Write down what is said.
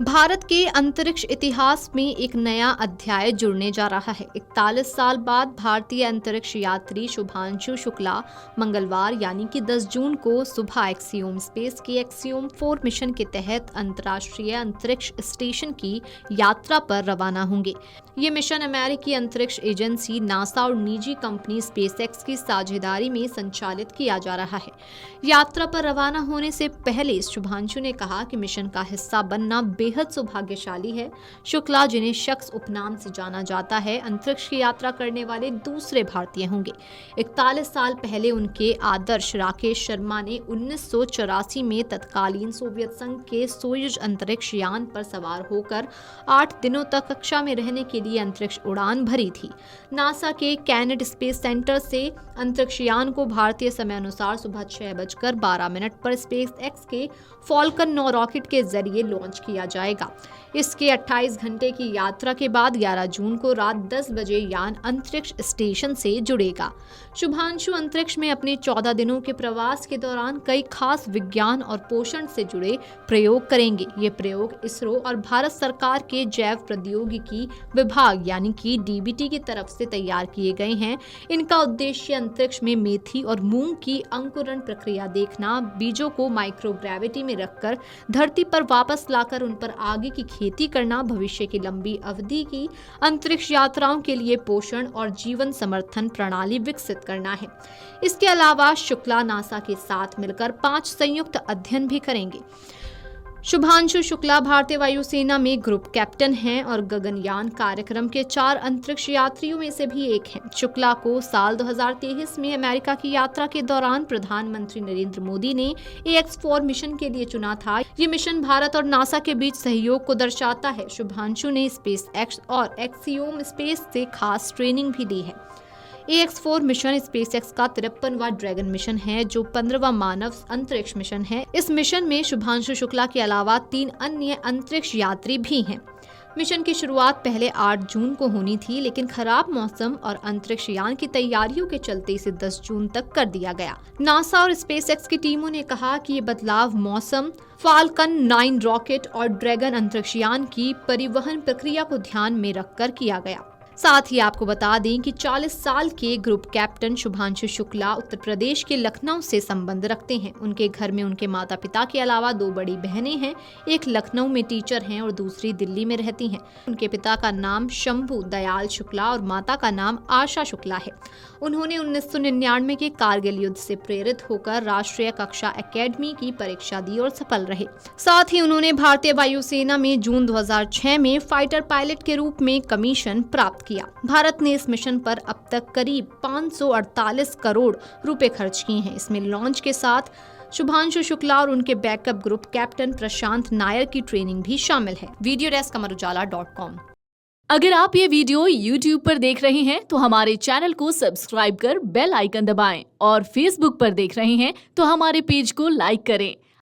भारत के अंतरिक्ष इतिहास में एक नया अध्याय जुड़ने जा रहा है। 41 साल बाद भारतीय अंतरिक्ष यात्री शुभांशु शुक्ला मंगलवार यानी कि 10 जून को सुबह एक्सियोम स्पेस के एक्सियोम 4 मिशन के तहत अंतर्राष्ट्रीय अंतरिक्ष स्टेशन की यात्रा पर रवाना होंगे। ये मिशन अमेरिकी अंतरिक्ष एजेंसी नासा और निजी कंपनी स्पेसएक्स की साझेदारी में संचालित किया जा रहा है। यात्रा पर रवाना होने से पहले शुभांशु ने कहा कि मिशन का हिस्सा बनना बेहद सौभाग्यशाली है। शुक्ला, जिन्हें शख्स उपनाम से जाना जाता है, अंतरिक्ष की यात्रा करने वाले दूसरे भारतीय होंगे। 41 साल पहले उनके आदर्श राकेश शर्मा ने 1984 में तत्कालीन सोवियत संघ के सोयुज अंतरिक्ष यान पर सवार होकर 8 दिनों तक कक्षा में रहने के लिए अंतरिक्ष उड़ान भरी थी। नासा के कैनेड स्पेस सेंटर से अंतरिक्ष यान को भारतीय समय अनुसार सुबह 6:12 पर स्पेसएक्स के फॉल्कन 9 रॉकेट के जरिए लॉन्च किया जाएगा। इसके 28 घंटे की यात्रा के बाद 11 जून को रात 10 बजे यान अंतरिक्ष स्टेशन से जुड़ेगा। शुभांशु अंतरिक्ष में अपने 14 दिनों के प्रवास के दौरान कई खास विज्ञान और पोषण से जुड़े प्रयोग करेंगे। ये प्रयोग इसरो और भारत सरकार के जैव प्रौद्योगिकी विभाग यानी कि डीबीटी की तरफ से तैयार किए गए हैं। इनका उद्देश्य अंतरिक्ष में मेथी और मूंग की अंकुरण प्रक्रिया देखना, बीजों को माइक्रोग्रेविटी में रखकर धरती पर वापस लाकर उन पर आगे की खेती करना, भविष्य की लंबी अवधि की अंतरिक्ष यात्राओं के लिए पोषण और जीवन समर्थन प्रणाली विकसित करना है। इसके अलावा शुक्ला नासा के साथ मिलकर 5 संयुक्त अध्ययन भी करेंगे। शुभांशु शुक्ला भारतीय वायुसेना में ग्रुप कैप्टन हैं और गगनयान कार्यक्रम के 4 अंतरिक्ष यात्रियों में से भी एक हैं। शुक्ला को साल 2023 में अमेरिका की यात्रा के दौरान प्रधानमंत्री नरेंद्र मोदी ने AX4 मिशन के लिए चुना था। ये मिशन भारत और नासा के बीच सहयोग को दर्शाता है। शुभांशु ने स्पेसएक्स और एक्सियोम स्पेस से खास ट्रेनिंग भी ली है। AX4 मिशन स्पेसएक्स का 53वां ड्रैगन मिशन है, जो 15वां मानव अंतरिक्ष मिशन है। इस मिशन में शुभांशु शुक्ला के अलावा 3 अन्य अंतरिक्ष यात्री भी हैं। मिशन की शुरुआत पहले 8 जून को होनी थी, लेकिन खराब मौसम और अंतरिक्ष यान की तैयारियों के चलते इसे 10 जून तक कर दिया गया। नासा और स्पेसएक्स की टीमों ने कहा कि ये बदलाव मौसम, फाल्कन 9 रॉकेट और ड्रैगन अंतरिक्ष यान की परिवहन प्रक्रिया को ध्यान में रखकर किया गया। साथ ही आपको बता दें कि 40 साल के ग्रुप कैप्टन शुभांशु शुक्ला उत्तर प्रदेश के लखनऊ से संबंध रखते हैं। उनके घर में उनके माता पिता के अलावा 2 बड़ी बहनें हैं। एक लखनऊ में टीचर हैं और दूसरी दिल्ली में रहती हैं। उनके पिता का नाम शंभू दयाल शुक्ला और माता का नाम आशा शुक्ला है। उन्होंने 1999 के कारगिल युद्ध से प्रेरित होकर राष्ट्रीय कक्षा एकेडमी की परीक्षा दी और सफल रहे। साथ ही उन्होंने भारतीय वायुसेना में जून 2006 में फाइटर पायलट के रूप में कमीशन प्राप्त किया। भारत ने इस मिशन पर अब तक करीब 548 करोड़ रुपए खर्च किए हैं। इसमें लॉन्च के साथ शुभांशु शुक्ला और उनके बैकअप ग्रुप कैप्टन प्रशांत नायर की ट्रेनिंग भी शामिल है। Video desk amarujala.com। अगर आप ये वीडियो YouTube पर देख रहे हैं तो हमारे चैनल को सब्सक्राइब कर बेल आइकन दबाएं और Facebook पर देख रहे हैं तो हमारे पेज को लाइक करें।